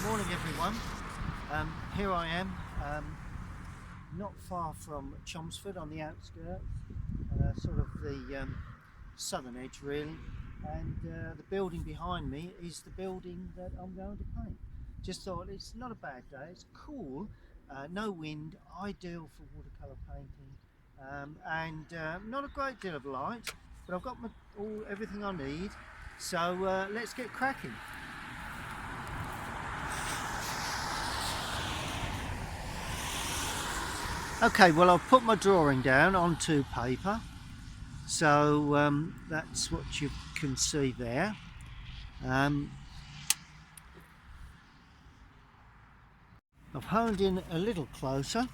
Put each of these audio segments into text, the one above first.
Morning everyone. Here I am, not far from Chelmsford on the outskirts, sort of the southern edge really, and the building behind me is the building that I'm going to paint. Just thought it's not a bad day, it's cool, no wind, ideal for watercolour painting, and not a great deal of light, but I've got everything I need, so let's get cracking. Okay, well I've put my drawing down onto paper, so that's what you can see there. I've honed in a little closer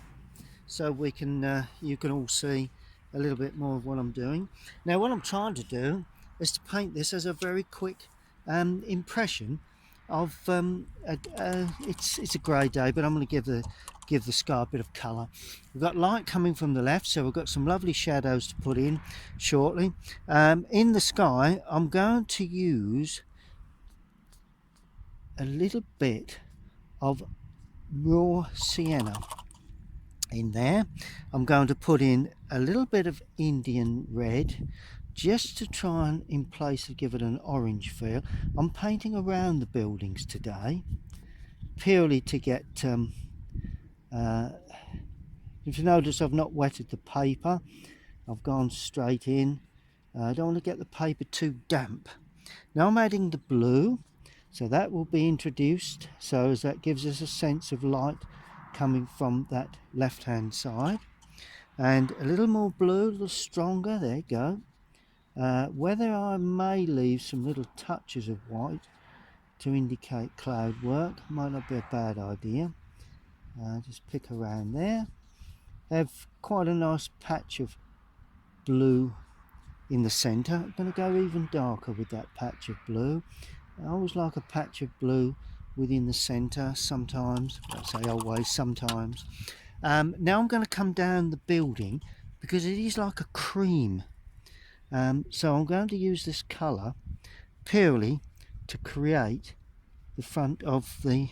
so we can you can all see a little bit more of what I'm doing. Now what I'm trying to do is to paint this as a very quick impression of it's a grey day, but I'm going to give the sky a bit of colour. We've got light coming from the left, so we've got some lovely shadows to put in shortly. In the sky I'm going to use a little bit of raw sienna in there. I'm going to put in a little bit of Indian red just to try and in place to give it an orange feel. I'm painting around the buildings today purely to get if you notice I've not wetted the paper, I've gone straight in. I don't want to get the paper too damp. Now I'm adding the blue, so that will be introduced, so as that gives us a sense of light coming from that left hand side, and a little more blue, a little stronger, there you go. Whether I may leave some little touches of white to indicate cloud work might not be a bad idea. Just pick around there. Have quite a nice patch of blue in the center. I'm going to go even darker with that patch of blue. I always like a patch of blue within the center sometimes. I say always, sometimes. Now I'm going to come down the building because it is like a cream. So I'm going to use this color purely to create the front of the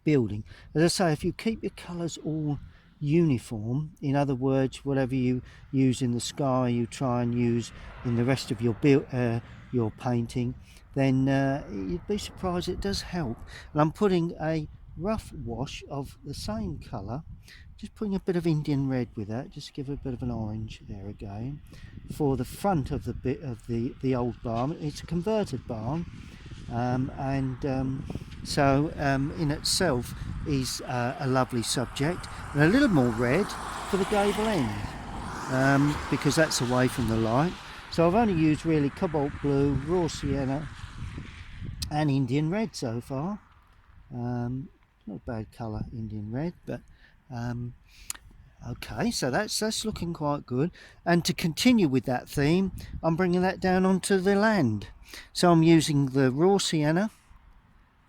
building. As I say, if you keep your colors all uniform, in other words, whatever you use in the sky you try and use in the rest of your painting, then you'd be surprised it does help. And I'm putting a rough wash of the same color, just putting a bit of Indian red with that, just give it a bit of an orange there again for the front of the bit of the old barn. It's a converted barn, so in itself is a lovely subject, and a little more red for the gable end, because that's away from the light. So I've only used really cobalt blue, raw sienna and Indian red so far. Not a bad colour, Indian red, but okay, so that's looking quite good. And to continue with that theme, I'm bringing that down onto the land. So I'm using the raw sienna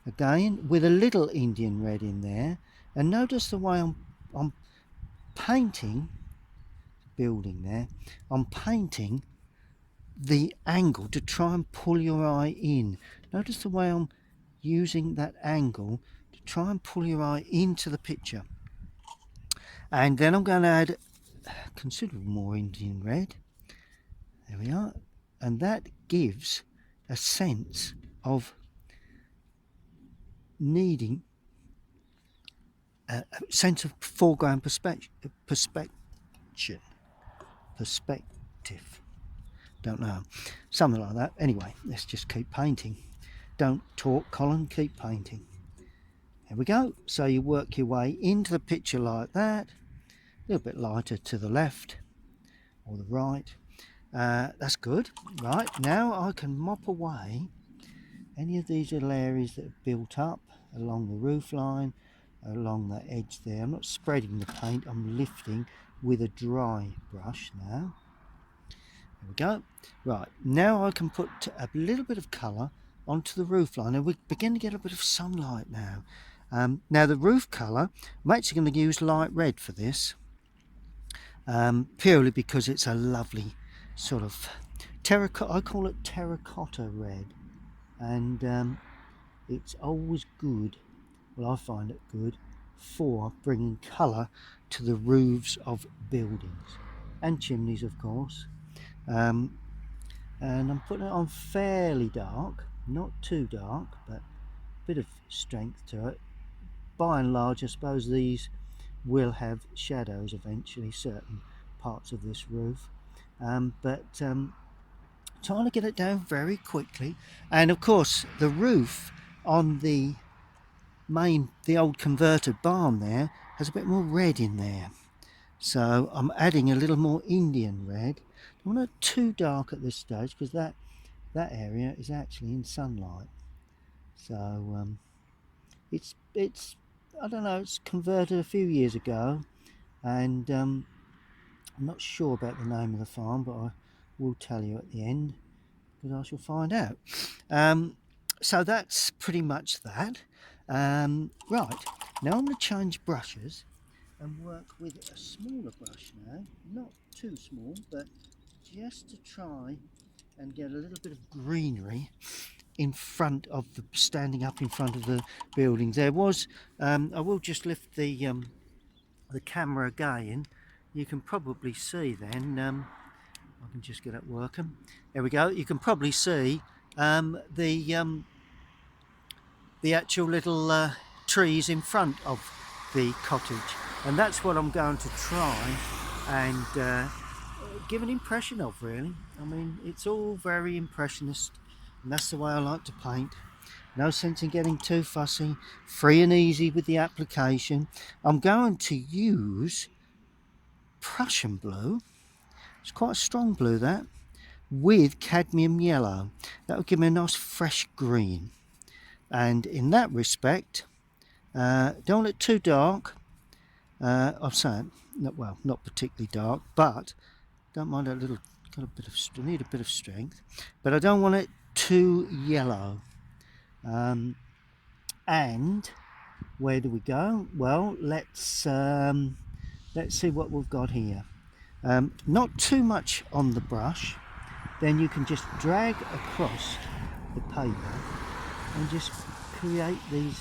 again with a little Indian red in there, and notice the way I'm painting the building there. I'm painting the angle to try and pull your eye in. Notice the way I'm using that angle to try and pull your eye into the picture. And then I'm going to add considerable more Indian red. There we are. And that gives a sense of needing a sense of foreground perspective. Don't know, something like that. Anyway, let's just keep painting. Don't talk, Colin, keep painting. There we go. So you work your way into the picture like that, a little bit lighter to the left or the right. That's good. Right, now I can mop away any of these little areas that have built up along the roof line, along the edge there. I'm not spreading the paint, I'm lifting with a dry brush now. There we go. Right, now I can put a little bit of colour onto the roof line, and we begin to get a bit of sunlight now. Now the roof colour, I'm actually going to use light red for this, purely because it's a lovely sort of terracotta, I call it terracotta red, and it's always good well, I find it good for bringing colour to the roofs of buildings and chimneys, of course. And I'm putting it on fairly dark, not too dark, but a bit of strength to it. By and large, I suppose these will have shadows eventually, certain parts of this roof, but trying to get it down very quickly. And of course the roof on the old converted barn there has a bit more red in there, so I'm adding a little more Indian red. Don't want it too dark at this stage because that area is actually in sunlight, so it's I don't know, it's converted a few years ago, and I'm not sure about the name of the farm, but I will tell you at the end because I shall find out. So that's pretty much that. Right, now I'm going to change brushes and work with a smaller brush now, not too small, but just to try and get a little bit of greenery in front of the, standing up in front of the buildings. There was, I will just lift the camera again. You can probably see then, I can just get it working. There we go. You can probably see the actual little trees in front of the cottage, and that's what I'm going to try and give an impression of, really. I mean, it's all very impressionist, and that's the way I like to paint. No sense in getting too fussy, free and easy with the application. I'm going to use Prussian blue. It's quite a strong blue, that, with cadmium yellow. That will give me a nice fresh green, and in that respect, don't want it too dark. I'm saying, not particularly dark, but don't mind a little, got a bit of, need a bit of strength, but I don't want it too yellow. And where do we go? Well, let's see what we've got here. Not too much on the brush, then you can just drag across the paper and just create these.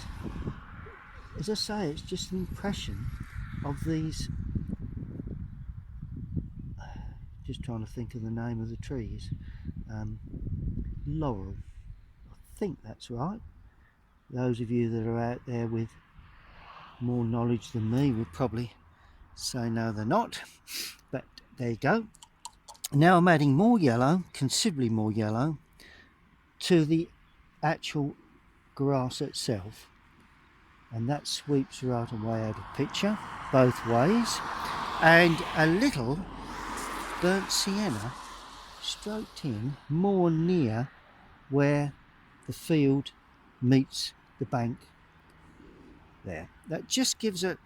As I say, it's just an impression of these. Just trying to think of the name of the trees. Laurel, I think that's right. Those of you that are out there with more knowledge than me would probably say no, they're not, but there you go. Now I'm adding more yellow, considerably more yellow, to the actual grass itself, and that sweeps right away out of picture both ways, and a little burnt sienna stroked in more near where the field meets the bank there. That just gives it,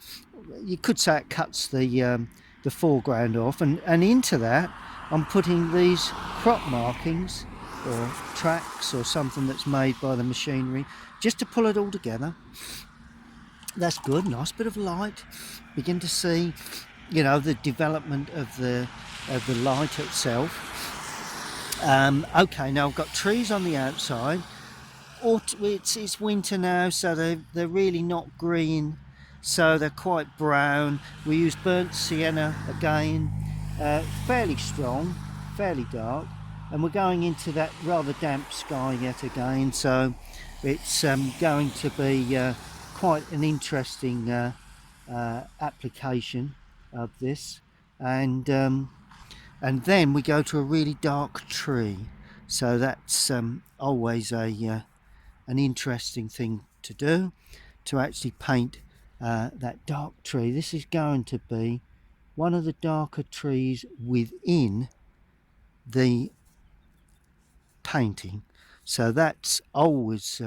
you could say it cuts the foreground off, and into that I'm putting these crop markings or tracks or something that's made by the machinery just to pull it all together. That's good. Nice bit of light. Begin to see, you know, the development of the light itself. Okay, now I've got trees on the outside. It's winter now, so they're really not green, so they're quite brown. We use burnt sienna again, fairly strong, fairly dark, and we're going into that rather damp sky yet again, so it's going to be quite an interesting application of this. And then we go to a really dark tree, so that's always an interesting thing to do, to actually paint that dark tree. This is going to be one of the darker trees within the painting, so that's always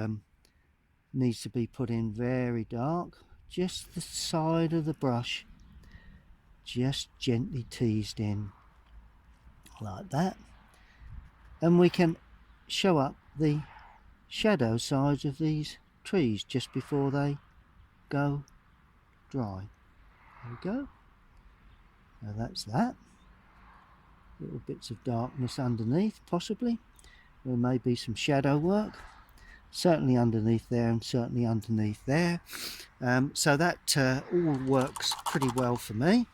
needs to be put in very dark. Just the side of the brush, just gently teased in like that, and we can show up the shadow sides of these trees just before they go dry. There we go. Now that's that. Little bits of darkness underneath, possibly. There may be some shadow work. certainly underneath there and certainly underneath there. So that all works pretty well for me.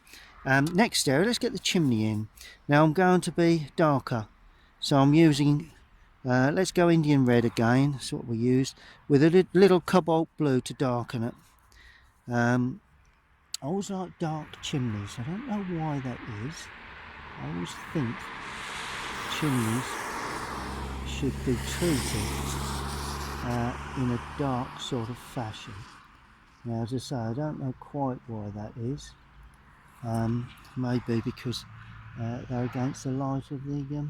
Next area, let's get the chimney in. Now I'm going to be darker, so I'm using, let's go Indian red again, that's what we used, with a little cobalt blue to darken it. I always like dark chimneys, I don't know why that is. I always think chimneys should be treated in a dark sort of fashion. Now, as I say, I don't know quite why that is. Maybe because they're against the light of the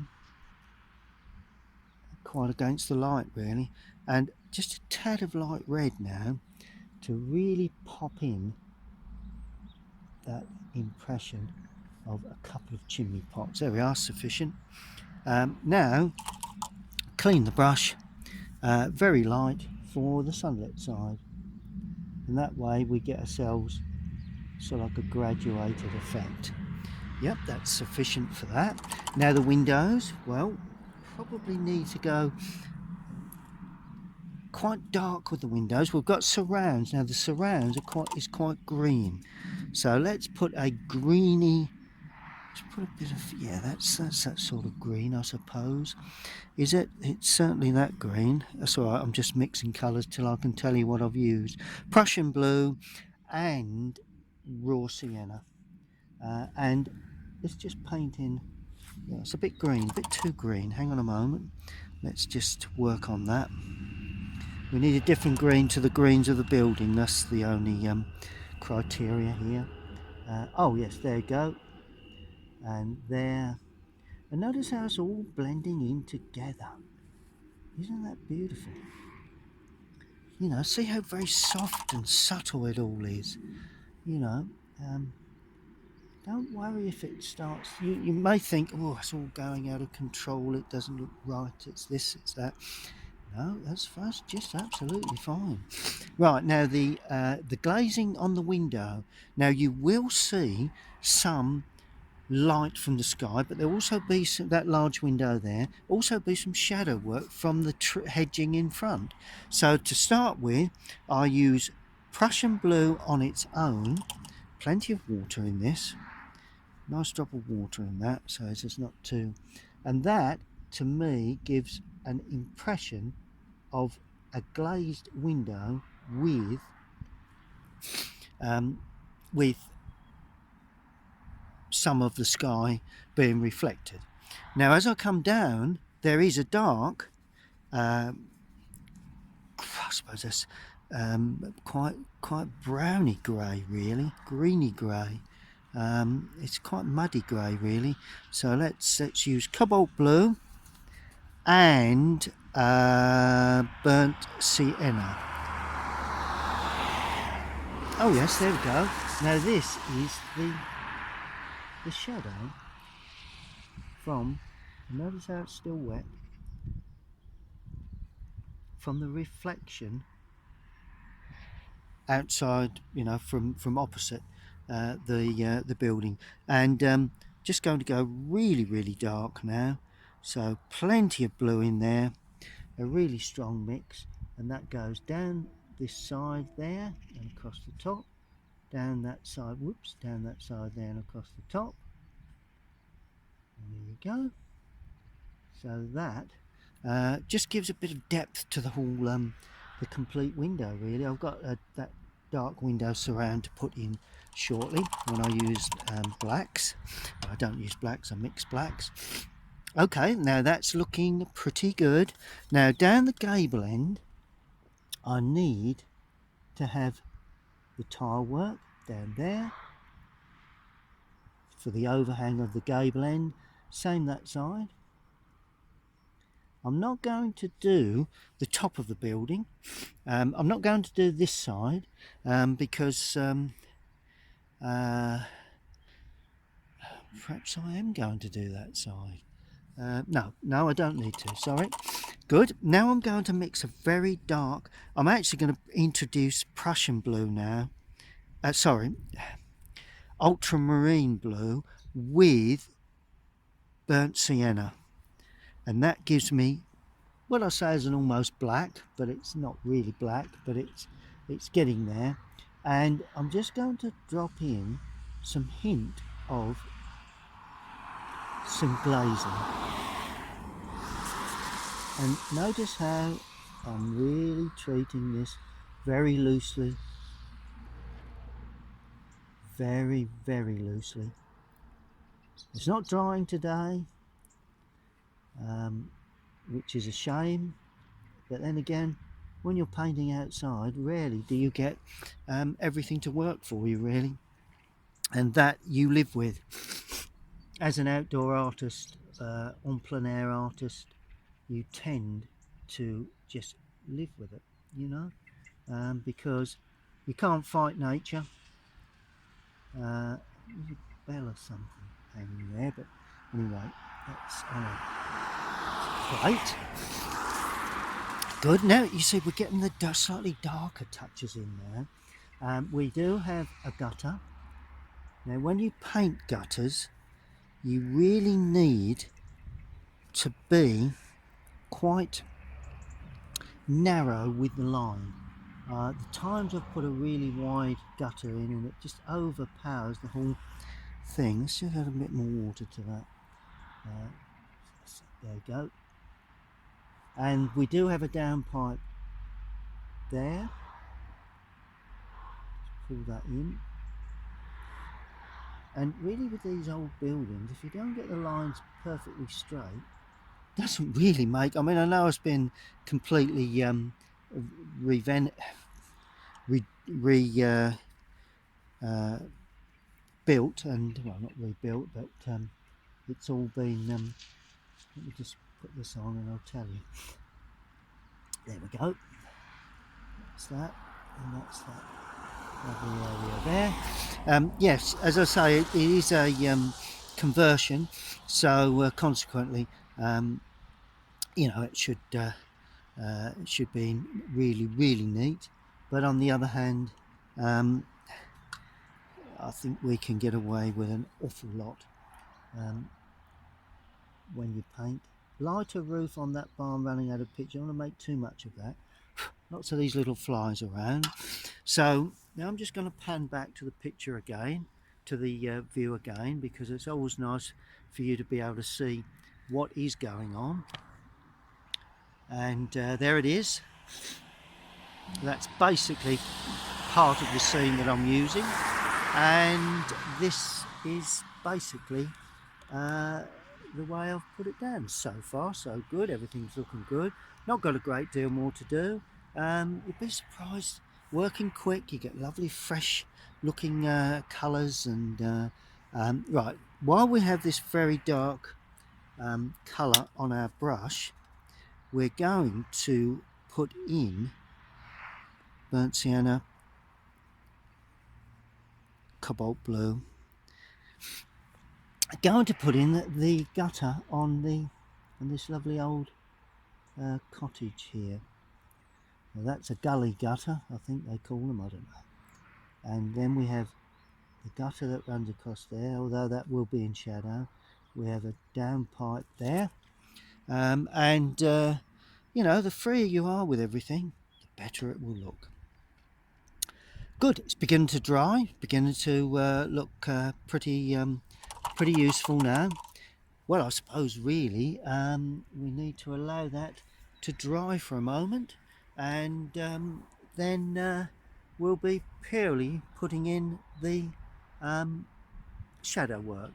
quite against the light really, and just a tad of light red now to really pop in that impression of a couple of chimney pots. There we are, sufficient. Now clean the brush very light for the sunlit side, and that way we get ourselves sort of like a graduated effect. Yep, that's sufficient for that. Now the windows, well, probably need to go quite dark with the windows. We've got surrounds. Now the surrounds is quite green. So let's put a greeny, let's put a bit of, yeah, that's that sort of green, I suppose. Is it? It's certainly that green. That's all right, I'm just mixing colours till I can tell you what I've used. Prussian blue and raw sienna. And let's just paint in, yeah, it's a bit green, a bit too green. Hang on a moment. Let's just work on that. We need a different green to the greens of the building. That's the only criteria here. Oh yes, there you go. And there. And notice how it's all blending in together. Isn't that beautiful? You know, see how very soft and subtle it all is. You know, don't worry if it starts. You may think, oh, it's all going out of control. It doesn't look right. It's this, it's that. No, that's just absolutely fine. Right, now the glazing on the window. Now you will see some light from the sky, but there'll also be that large window there. Also be some shadow work from the hedging in front. So to start with, I use Prussian blue on its own. Plenty of water in this. Nice drop of water in that, so it's just not too. And that, to me, gives an impression of a glazed window with some of the sky being reflected. Now as I come down, there is a dark, I suppose that's quite browny grey really, greeny grey. It's quite muddy grey really. So let's use cobalt blue and burnt sienna. Oh yes, there we go. Now this is the shadow from, notice how it's still wet, from the reflection outside, you know, from opposite the building. And just going to go really dark now, so plenty of blue in there, a really strong mix, and that goes down this side there and across the top, down that side, whoops, down that side there and across the top, and there you go. So that just gives a bit of depth to the whole the complete window really. I've got that dark window surround to put in shortly when I use blacks. I don't use blacks, I mix blacks. Okay, now that's looking pretty good. Now down the gable end I need to have the tile work down there for the overhang of the gable end, same that side. I'm not going to do the top of the building. I'm not going to do this side because perhaps I am going to do that side. No, I don't need to, sorry. Good. Now I'm going to mix a very dark, I'm actually going to introduce Prussian blue now. Sorry, ultramarine blue with burnt sienna. And that gives me what I say is an almost black, but it's not really black, but it's getting there. And I'm just going to drop in some hint of some glazing. And notice how I'm really treating this very loosely, very, very loosely. It's not drying today, which is a shame. But then again, when you're painting outside, rarely do you get everything to work for you, really. And that you live with. As an outdoor artist, en plein air artist, you tend to just live with it, you know, because you can't fight nature. There's a bell or something hanging there, but anyway, that's on a plate. Good. Now you see we're getting the slightly darker touches in there. We do have a gutter. Now when you paint gutters, you really need to be quite narrow with the line. The times I've put a really wide gutter in and it just overpowers the whole thing. Let's just add a bit more water to that. There you go. And we do have a downpipe there. Just pull that in. And really with these old buildings, if you don't get the lines perfectly straight, it doesn't really make, I mean, I know it's been completely built, and well, not rebuilt, but it's all been, let me just put this on and I'll tell you. There we go. That's that, and that's that lovely area there. Yes, as I say, it is a conversion, so consequently, you know, it should be really, really neat. But on the other hand, I think we can get away with an awful lot when you paint. Lighter roof on that barn running out of picture. I don't want to make too much of that. Lots of these little flies around. So now I'm just going to pan back to the picture again, to the view again, because it's always nice for you to be able to see what is going on. And there it is. That's basically part of the scene that I'm using, and this is basically the way I've put it down. So far so good, everything's looking good. Not got a great deal more to do. You'd be surprised, working quick, you get lovely fresh looking colours. And right, while we have this very dark colour on our brush, we're going to put in burnt sienna, cobalt blue. I'm going to put in the gutter on this lovely old cottage here. Now that's a gully gutter, I think they call them, I don't know. And then we have the gutter that runs across there, although that will be in shadow. We have a downpipe there, and you know, the freer you are with everything, the better it will look. Good. It's beginning to dry, beginning to look pretty useful now. Well, I suppose really we need to allow that to dry for a moment, and then we'll be purely putting in the shadow work.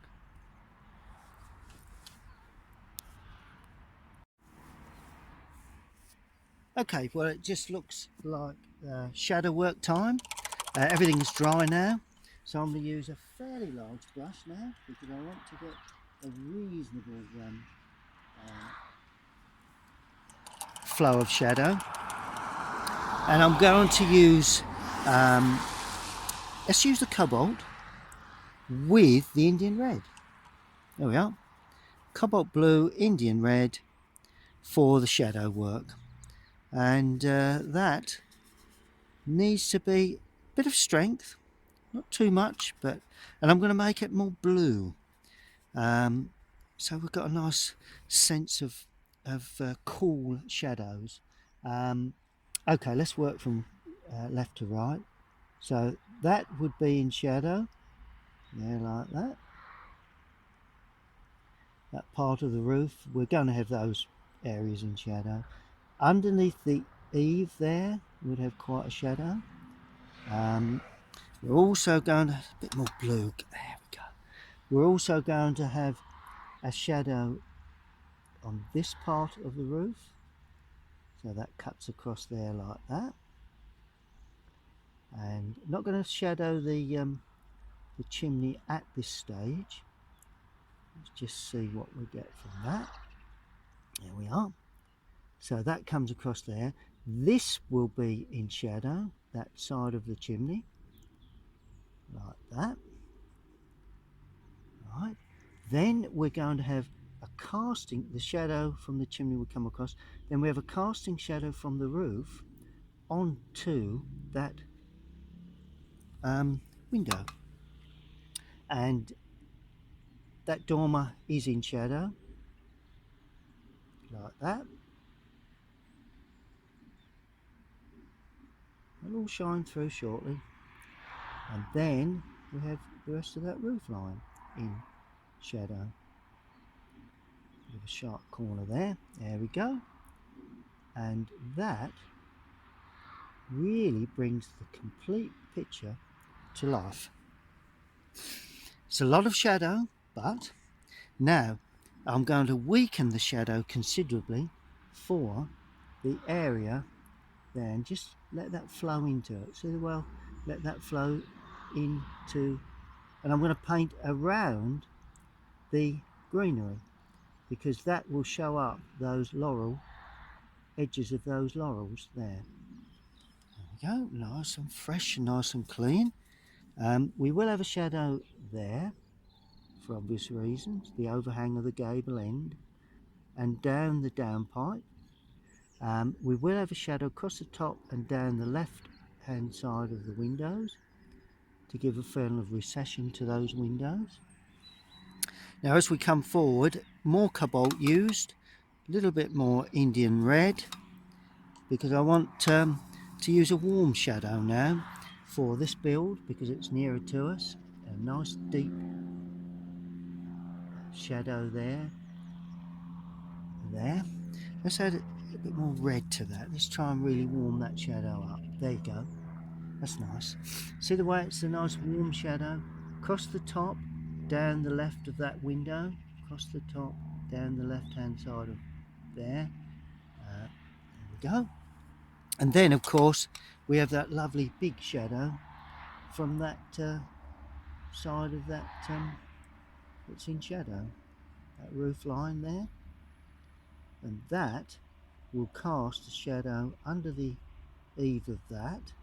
Okay, well, it just looks like shadow work time. Everything's dry now, so I'm going to use a fairly large brush now because I want to get a reasonable flow of shadow. And I'm going to use, let's use the cobalt with the Indian red. There we are. Cobalt blue, Indian red for the shadow work. And that needs to be a bit of strength, not too much, but, and I'm going to make it more blue. So we've got a nice sense of cool shadows. Okay, let's work from left to right. So that would be in shadow, there, like that. That part of the roof, we're going to have those areas in shadow. Underneath the eave there would have quite a shadow. We're also going to, a bit more blue, there we go. We're also going to have a shadow on this part of the roof. So that cuts across there like that. And not going to shadow the chimney at this stage. Let's just see what we get from that. There we are. So that comes across there. This will be in shadow, that side of the chimney, like that. Right. Then we're going to have a casting, the shadow from the chimney will come across. Then we have a casting shadow from the roof onto that window. And that dormer is in shadow, like that. It'll all shine through shortly. And then we have the rest of that roof line in shadow. With a sharp corner there. There we go. And that really brings the complete picture to life. It's a lot of shadow, but now I'm going to weaken the shadow considerably for the area there, and just let that flow into it. See, well, let that flow into, and I'm going to paint around the greenery, because that will show up those laurel edges of those laurels there. There we go, nice and fresh and nice and clean. We will have a shadow there for obvious reasons, the overhang of the gable end and down the downpipe. We will have a shadow across the top and down the left hand side of the windows to give a feeling of recession to those windows. Now as we come forward, more cobalt used, a little bit more Indian red, because I want to use a warm shadow now for this build, because it's nearer to us. A nice deep shadow there. Let's add a bit more red to that. Let's try and really warm that shadow up. There you go. That's nice. See the way it's a nice warm shadow? Across the top, down the left of that window. Across the top, down the left hand side of there. There we go. And then of course we have that lovely big shadow from that side of that that's in shadow. That roof line there. And that will cast a shadow under the eave of that,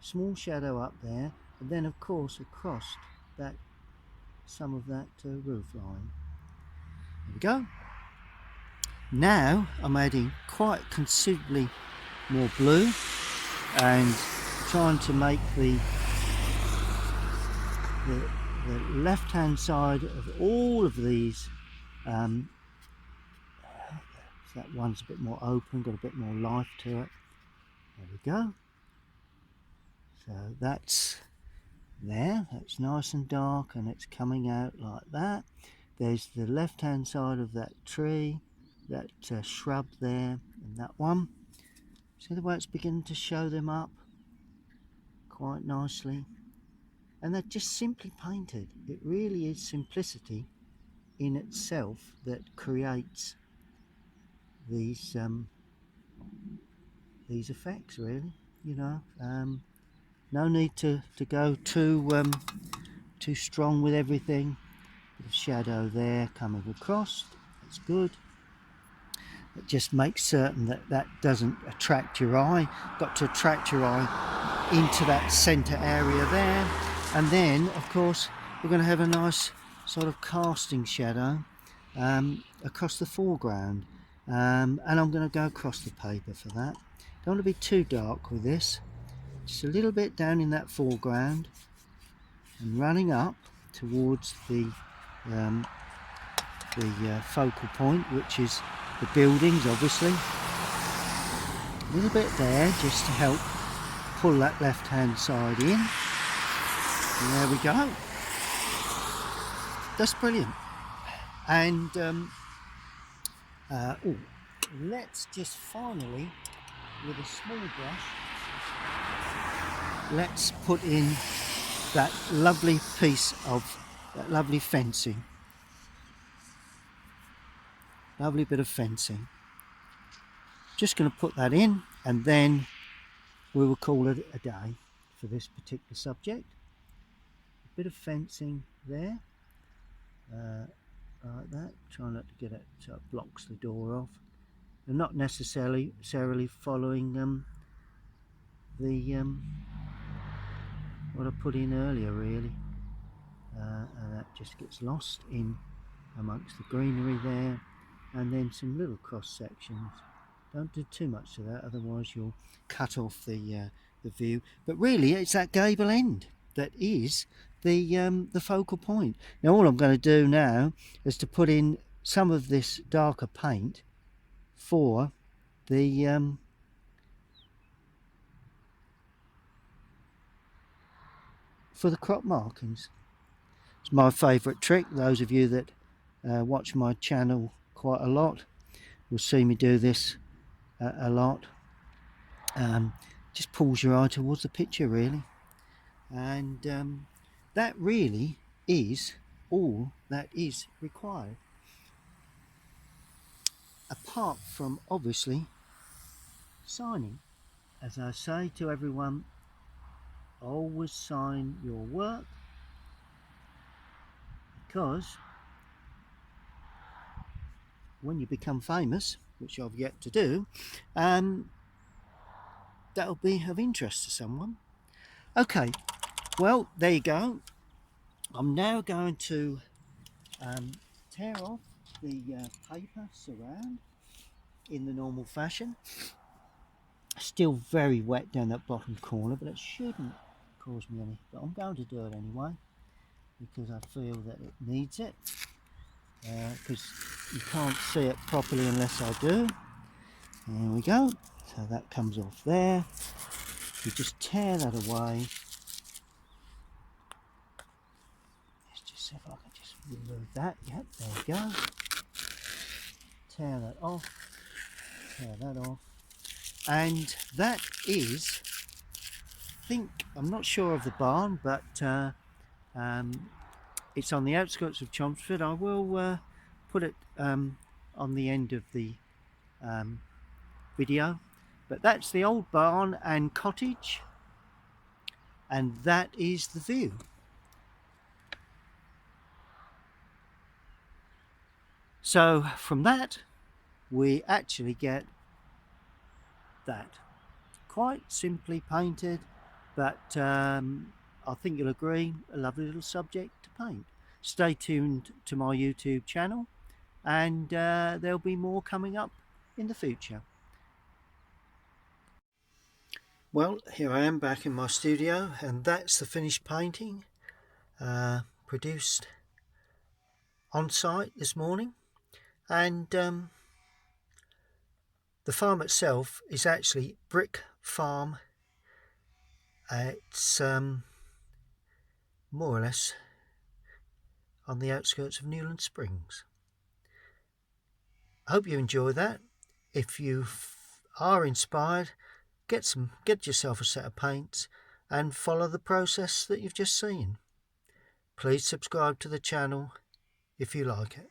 small shadow up there, and then of course across that some of that roof line. There we go. Now I'm adding quite considerably more blue and trying to make the left hand side of all of these, that one's a bit more open, got a bit more life to it. There we go. So that's there, that's nice and dark and it's coming out like that. There's the left hand side of that tree, that shrub there, and that one. See the way it's beginning to show them up quite nicely. And they're just simply painted. It really is simplicity in itself that creates these effects, really. You know, no need to go too strong with everything. Bit of shadow there coming across, that's good. It just makes certain that that doesn't attract your eye. Got to attract your eye into that centre area there. And then of course we're going to have a nice sort of casting shadow across the foreground, and I'm going to go across the paper for that. Don't want to be too dark with this, just a little bit down in that foreground and running up towards the the focal point, which is the buildings, obviously. A little bit there just to help pull that left hand side in. And there we go. That's brilliant. And let's just finally, with a small brush, let's put in that lovely piece of that lovely fencing. Lovely bit of fencing. Just going to put that in, and then we will call it a day for this particular subject. A bit of fencing there, like that. Try not to get it so it blocks the door off. And not necessarily following what I put in earlier, really. And that just gets lost in amongst the greenery there, and then some little cross sections. Don't do too much to that, otherwise you'll cut off the view. But really, it's that gable end that is the focal point. Now, all I'm going to do now is to put in some of this darker paint for the crop markings. It's my favourite trick. Those of you that watch my channel quite a lot will see me do this a lot. Just pulls your eye towards the picture, really, and that really is all that is required, apart from obviously signing. As I say to everyone, always sign your work, because when you become famous, which I've yet to do, that'll be of interest to someone. Okay, well, there you go. I'm now going to tear off the paper surround in the normal fashion. Still very wet down that bottom corner, but it shouldn't cause me any, but I'm going to do it anyway because I feel that it needs it, because you can't see it properly unless I do. There we go. So that comes off there. You just tear that away. Let's just see if I can just remove that. Yep, there we go. Tear that off. Tear that off. And that is, I think, I'm not sure of the barn, but it's on the outskirts of Chelmsford. I will put it on the end of the video, but that's the old barn and cottage, and that is the view. So from that we actually get that, quite simply painted, but I think you'll agree, a lovely little subject to paint. Stay tuned to my YouTube channel, and there'll be more coming up in the future. Well, here I am back in my studio, and that's the finished painting produced on site this morning. And the farm itself is actually Brick Farm. It's more or less on the outskirts of Newland Springs. I hope you enjoy that. If you are inspired, get yourself a set of paints and follow the process that you've just seen. Please subscribe to the channel if you like it.